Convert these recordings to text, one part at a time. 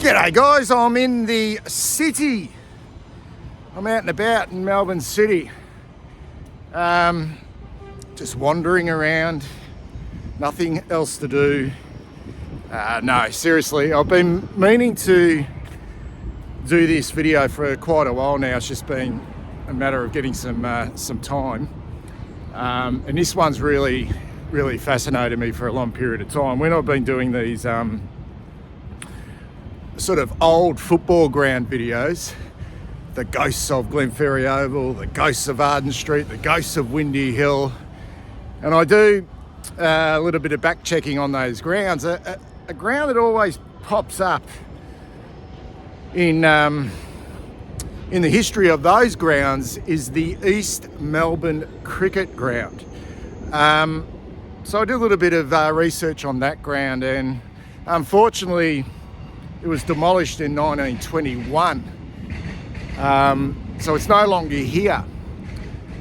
G'day guys, I'm in the city. I'm out and about in Melbourne City. Just wandering around, nothing else to do. No, seriously, I've been meaning to do this video for quite a while now. It's just been a matter of getting some time. And this one's really fascinated me for a long period of time. When I've been doing these sort of old football ground videos, the ghosts of Glenferrie Oval, the ghosts of Arden Street, the ghosts of Windy Hill, and I do a little bit of back checking on those grounds. A ground that always pops up in the history of those grounds is the East Melbourne Cricket Ground. So I did a little bit of research on that ground, and unfortunately it was demolished in 1921. So it's no longer here.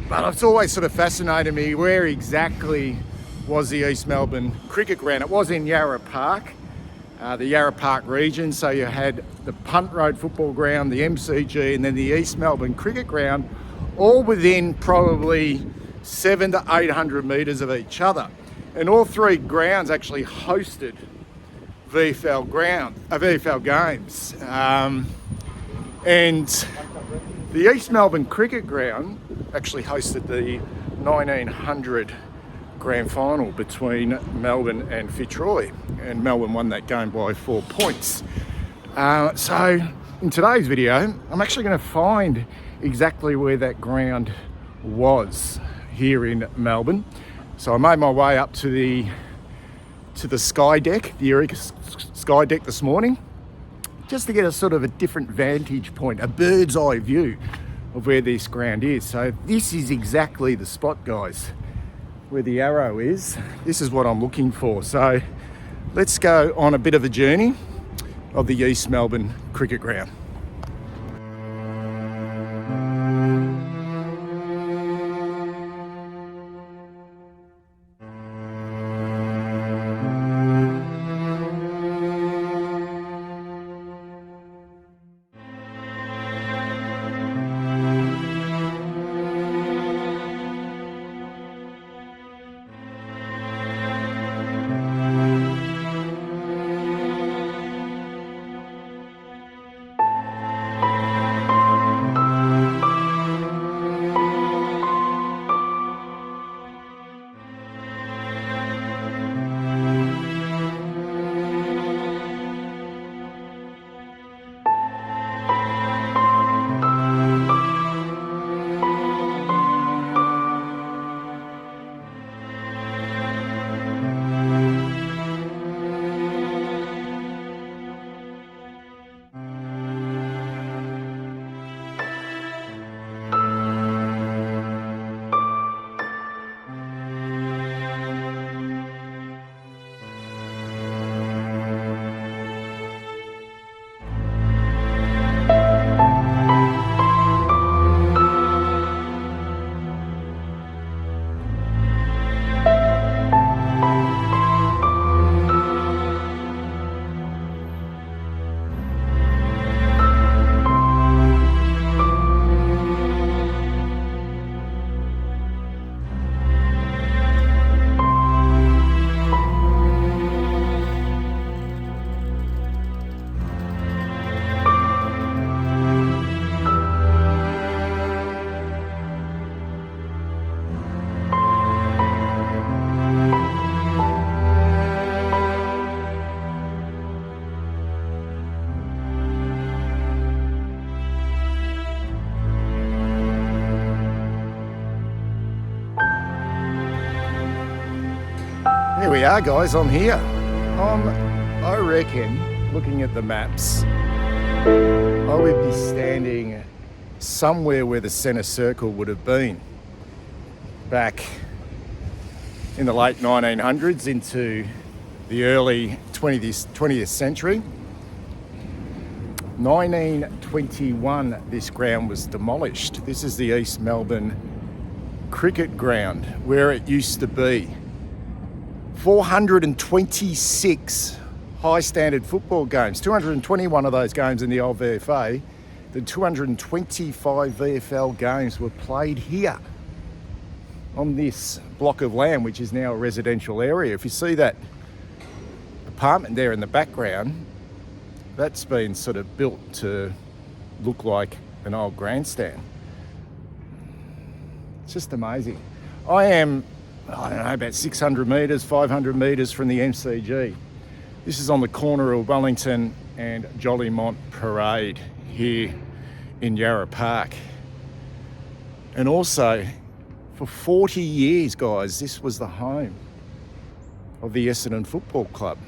But it's always sort of fascinated me, where exactly was the East Melbourne Cricket Ground? It was in Yarra Park, the Yarra Park region. So you had the Punt Road Football Ground, the MCG, and then the East Melbourne Cricket Ground, all within probably 700 to 800 metres of each other. And all three grounds actually hosted VFL games. And the East Melbourne Cricket Ground actually hosted the 1900 grand final between Melbourne and Fitzroy, and Melbourne won that game by 4 points. So in today's video, I'm actually going to find exactly where that ground was here in Melbourne. So I made my way up to the Sky Deck, the Eureka Sky Deck this morning, just to get a sort of a different vantage point, a bird's eye view of where this ground is. So this is exactly the spot, guys, where the arrow is. This is what I'm looking for. So let's go on a bit of a journey of the East Melbourne Cricket Ground. Here we are, guys, I'm here. I reckon, looking at the maps, I would be standing somewhere where the centre circle would have been back in the late 1900s into the early 20th century. 1921, this ground was demolished. This is the East Melbourne Cricket Ground, where it used to be. 426 high standard football games. 221 of those games in the old VFA. The 225 VFL games were played here on this block of land, which is now a residential area. If you see that apartment there in the background, that's been sort of built to look like an old grandstand. It's just amazing. I am, I don't know, about 600 metres, 500 metres from the MCG. This is on the corner of Wellington and Jolimont Parade here in Yarra Park. And also, for 40 years, guys, this was the home of the Essendon Football Club.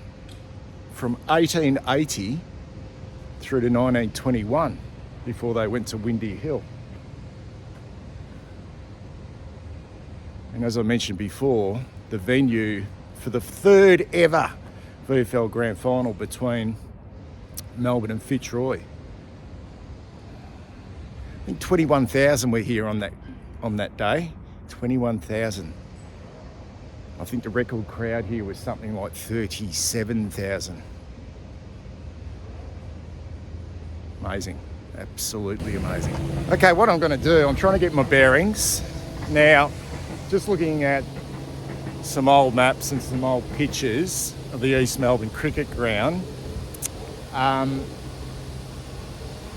From 1880 through to 1921, before they went to Windy Hill. And as I mentioned before, the venue for the third ever VFL Grand Final between Melbourne and Fitzroy. I think 21,000 were here on that day. 21,000. I think the record crowd here was something like 37,000. Amazing. Absolutely amazing. Okay, what I'm going to do, I'm trying to get my bearings. Now, just looking at some old maps and some old pictures of the East Melbourne Cricket Ground,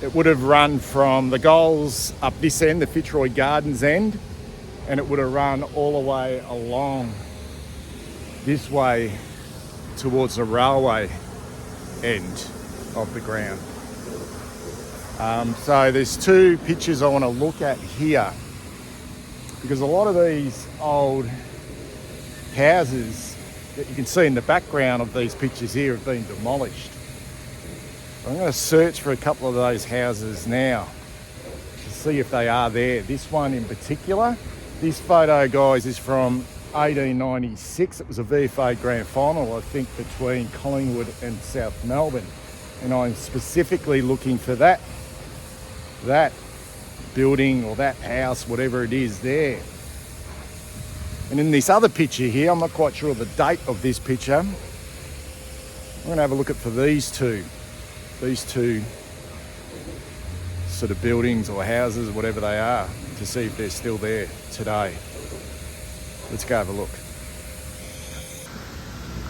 it would have run from the goals up this end, the Fitzroy Gardens end, and it would have run all the way along this way towards the railway end of the ground. So there's two pictures I want to look at here, because a lot of these old houses that you can see in the background of these pictures here have been demolished. I'm going to search for a couple of those houses now to see if they are there. This one in particular, this photo, guys, is from 1896. It was a VFA Grand Final, I think, between Collingwood and South Melbourne. And I'm specifically looking for that building or that house, whatever it is there. And in this other picture here, I'm not quite sure the date of this picture. I'm going to have a look at for these two sort of buildings or houses, whatever they are, to see if they're still there today. Let's go have a look.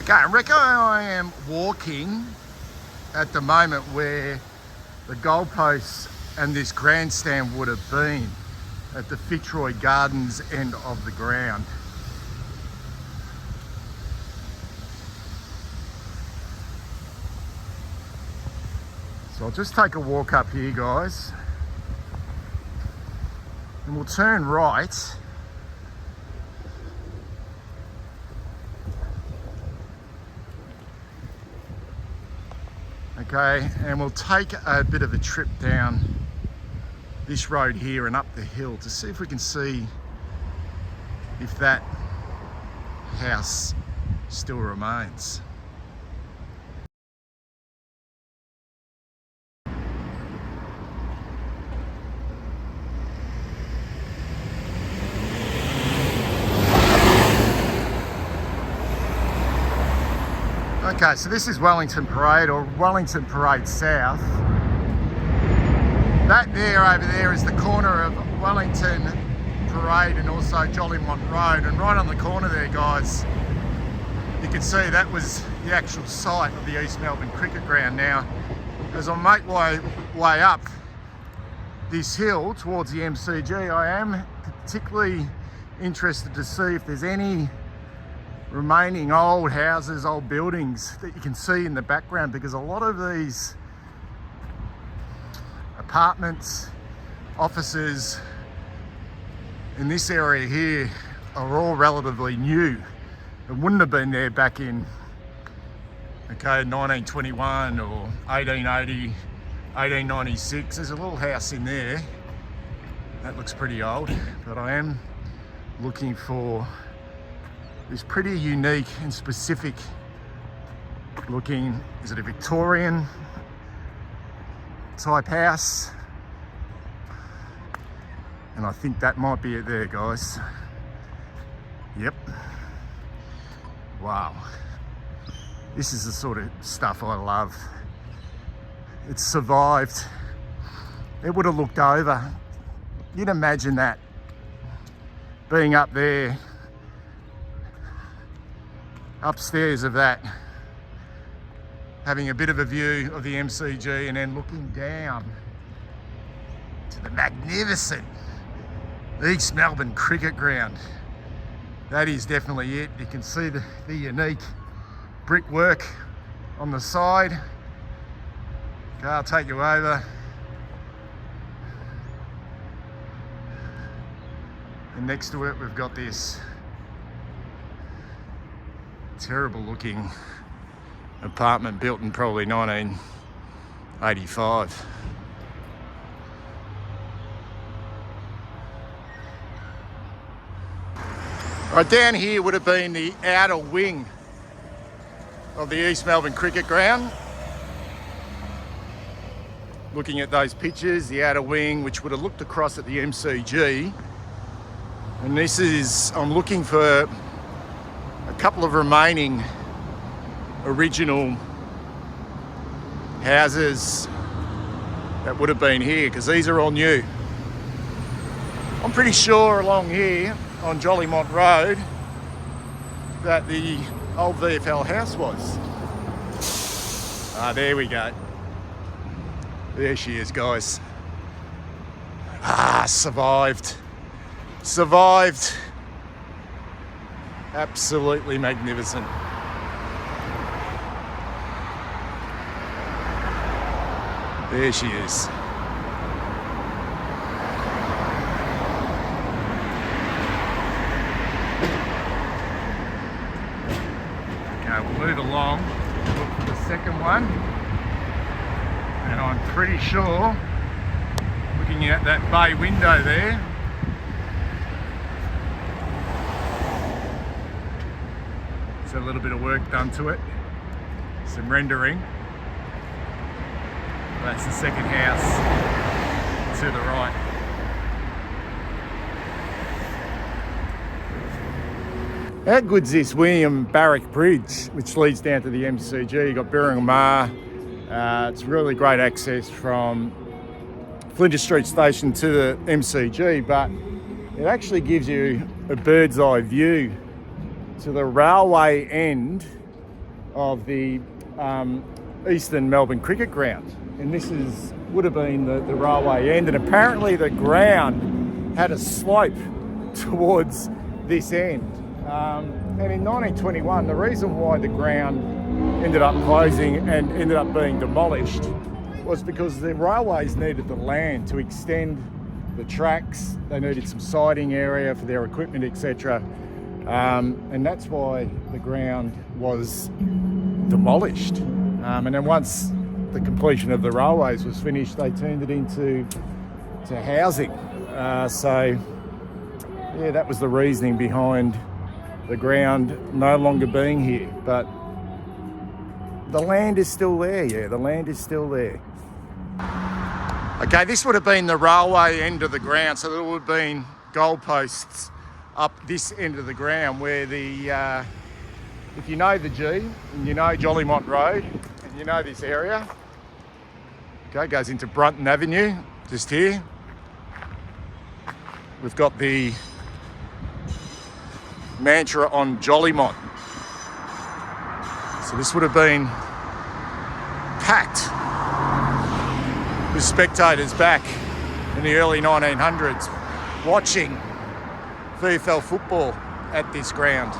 Okay, I reckon I am walking at the moment where the goalposts and this grandstand would have been at the Fitzroy Gardens end of the ground. So I'll just take a walk up here, guys, and we'll turn right. Okay, and we'll take a bit of a trip down this road here and up the hill to see if we can see if that house still remains. Okay, so this is Wellington Parade, or Wellington Parade South. That there over there is the corner of Wellington Parade and also Jolimont Road. And right on the corner there, guys, you can see that was the actual site of the East Melbourne Cricket Ground. Now, as I make my way up this hill towards the MCG, I am particularly interested to see if there's any remaining old houses, old buildings that you can see in the background, because a lot of these apartments, offices in this area here are all relatively new. It wouldn't have been there back in 1921 or 1880, 1896. There's a little house in there that looks pretty old, but I am looking for this pretty unique and specific looking, is it a Victorian type house? And I think that might be it there, guys. Yep. Wow. This is the sort of stuff I love. It's survived. It would have looked over. You'd imagine that, being up there, upstairs of that, having a bit of a view of the MCG and then looking down to the magnificent East Melbourne Cricket Ground. That is definitely it. You can see the unique brickwork on the side. Okay, I'll take you over. And next to it, we've got this terrible looking apartment built in probably 1985. Right down here would have been the outer wing of the East Melbourne Cricket Ground. Looking at those pictures, the outer wing, which would have looked across at the MCG. And this is, I'm looking for a couple of remaining original houses that would have been here, because these are all new. I'm pretty sure along here on Jollymont Road that the old VFL house was. Ah, there we go. There she is, guys. Ah, survived. Survived. Absolutely magnificent. There she is. Okay, we'll move along, look for the second one. And I'm pretty sure, looking at that bay window there, there's a little bit of work done to it, some rendering. That's the second house to the right. How good's this William Barrack Bridge, which leads down to the MCG? You've got Birringamar. It's really great access from Flinders Street Station to the MCG, but it actually gives you a bird's eye view to the railway end of the Eastern Melbourne Cricket Ground. And this would have been the railway end, and apparently the ground had a slope towards this end. And in 1921, the reason why the ground ended up closing and ended up being demolished was because the railways needed the land to extend the tracks. They needed some siding area for their equipment, etc. And that's why the ground was demolished. And then once the completion of the railways was finished, they turned it into housing. So yeah, that was the reasoning behind the ground no longer being here. But the land is still there, yeah, the land is still there. Okay, this would have been the railway end of the ground, so there would have been goalposts up this end of the ground where the, if you know the G, and you know Jollymont Road, and you know this area, okay, goes into Brunton Avenue, just here. We've got the mantra on Jollymont. So this would have been packed with spectators back in the early 1900s watching VFL football at this ground.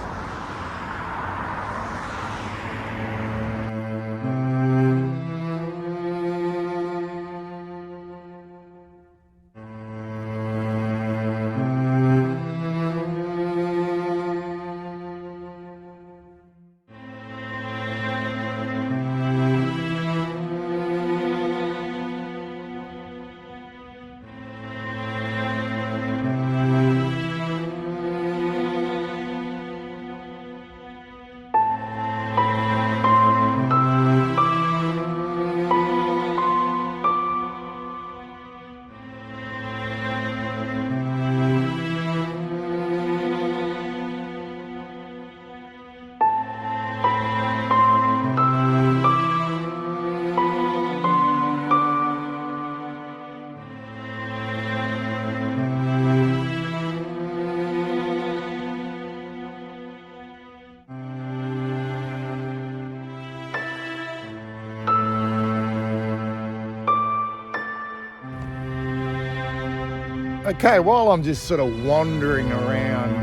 Okay, while I'm just sort of wandering around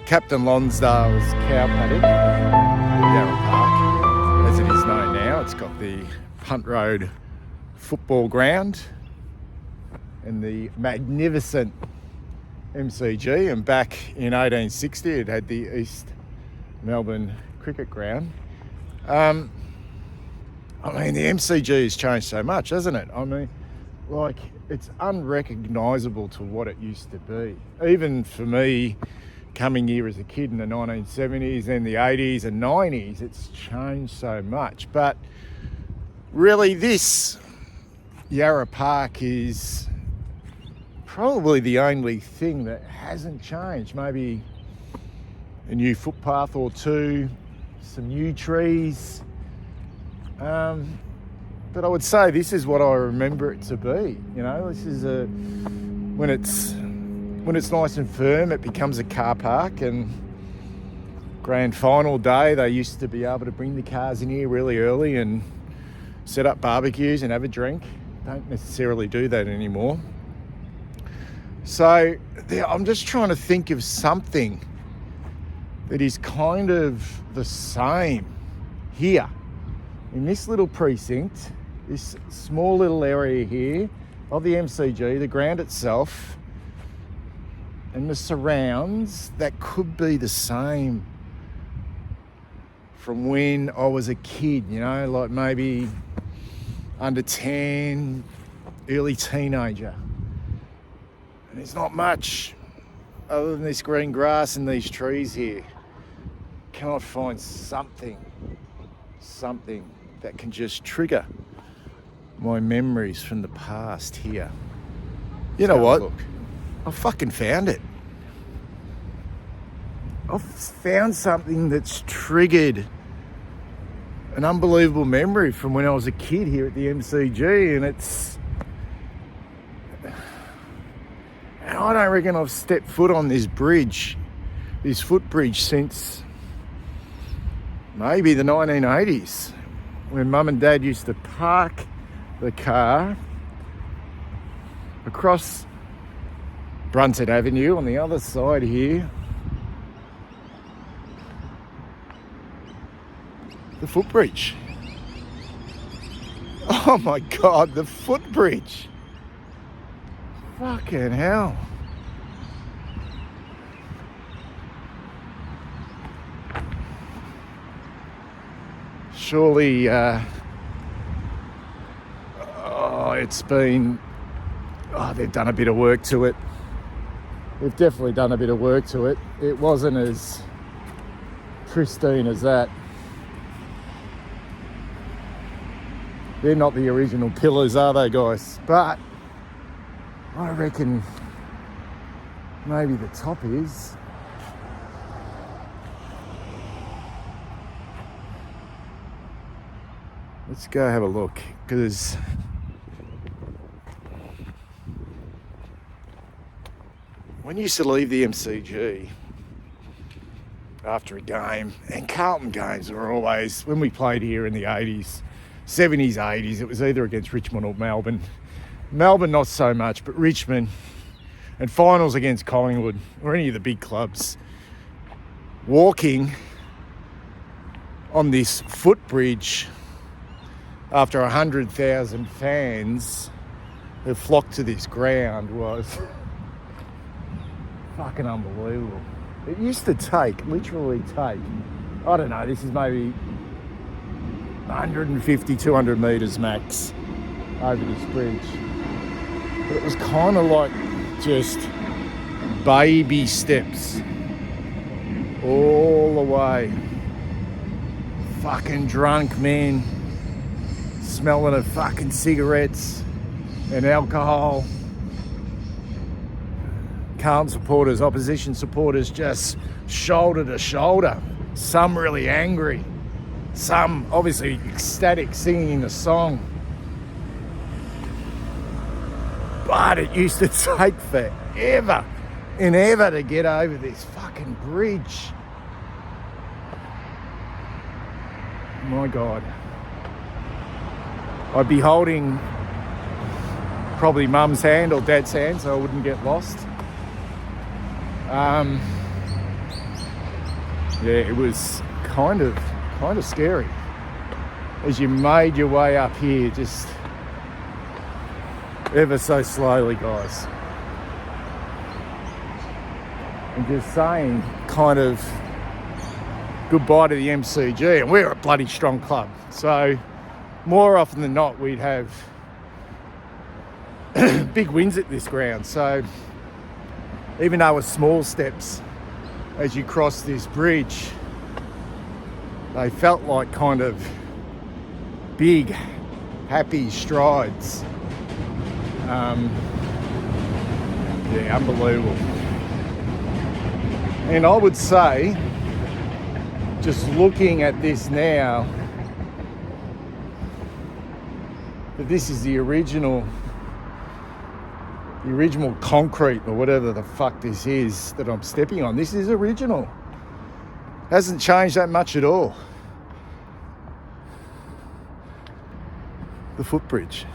Captain Lonsdale's cow paddock, Yarra Park, as it is known now, it's got the Punt Road football ground and the magnificent MCG, and back in 1860 it had the East Melbourne cricket ground. I mean, the MCG has changed so much, hasn't it? I mean, like, it's unrecognisable to what it used to be. Even for me, coming here as a kid in the 1970s and the 80s and 90s, it's changed so much. But really, this Yarra Park is probably the only thing that hasn't changed. Maybe a new footpath or two, some new trees. But I would say this is what I remember it to be. You know, this is when it's nice and firm, it becomes a car park. And grand final day, they used to be able to bring the cars in here really early and set up barbecues and have a drink. Don't necessarily do that anymore. So I'm just trying to think of something that is kind of the same here in this little precinct, this small little area here of the MCG, the ground itself and the surrounds, that could be the same from when I was a kid, you know, like maybe under 10, early teenager. And there's not much other than this green grass and these trees here. Cannot find something that can just trigger my memories from the past here. You know what? Look, I fucking found it. I've found something that's triggered an unbelievable memory from when I was a kid here at the MCG, and I don't reckon I've stepped foot on this bridge, this footbridge, since maybe the 1980s, when Mum and Dad used to park the car across Brunton Avenue on the other side here. The footbridge. Oh my God, the footbridge. Fucking hell. Surely, they've done a bit of work to it. They've definitely done a bit of work to it. It wasn't as pristine as that. They're not the original pillars, are they, guys? But I reckon maybe the top is. Let's go have a look, because when you used to leave the MCG after a game, and Carlton games were always, when we played here in the 80s, 70s, 80s, it was either against Richmond or Melbourne. Melbourne not so much, but Richmond, and finals against Collingwood or any of the big clubs. Walking on this footbridge after 100,000 fans have flocked to this ground was fucking unbelievable. It used to literally take, I don't know, this is maybe 150, 200 metres max over this bridge. But it was kind of like just baby steps all the way. Fucking drunk men smelling of fucking cigarettes and alcohol. Carlton supporters, opposition supporters, just shoulder to shoulder. Some really angry, some obviously ecstatic, singing the song. But it used to take forever and ever to get over this fucking bridge. My God. I'd be holding probably mum's hand or dad's hand so I wouldn't get lost. Yeah, it was kind of scary as you made your way up here, just ever so slowly, guys. And just saying kind of goodbye to the MCG. And we're a bloody strong club. So more often than not, we'd have big wins at this ground. So even though it's small steps as you cross this bridge, they felt like kind of big, happy strides. Yeah, unbelievable. And I would say, just looking at this now, that this is the original concrete or whatever the fuck this is that I'm stepping on. This is original. Hasn't changed that much at all. The footbridge.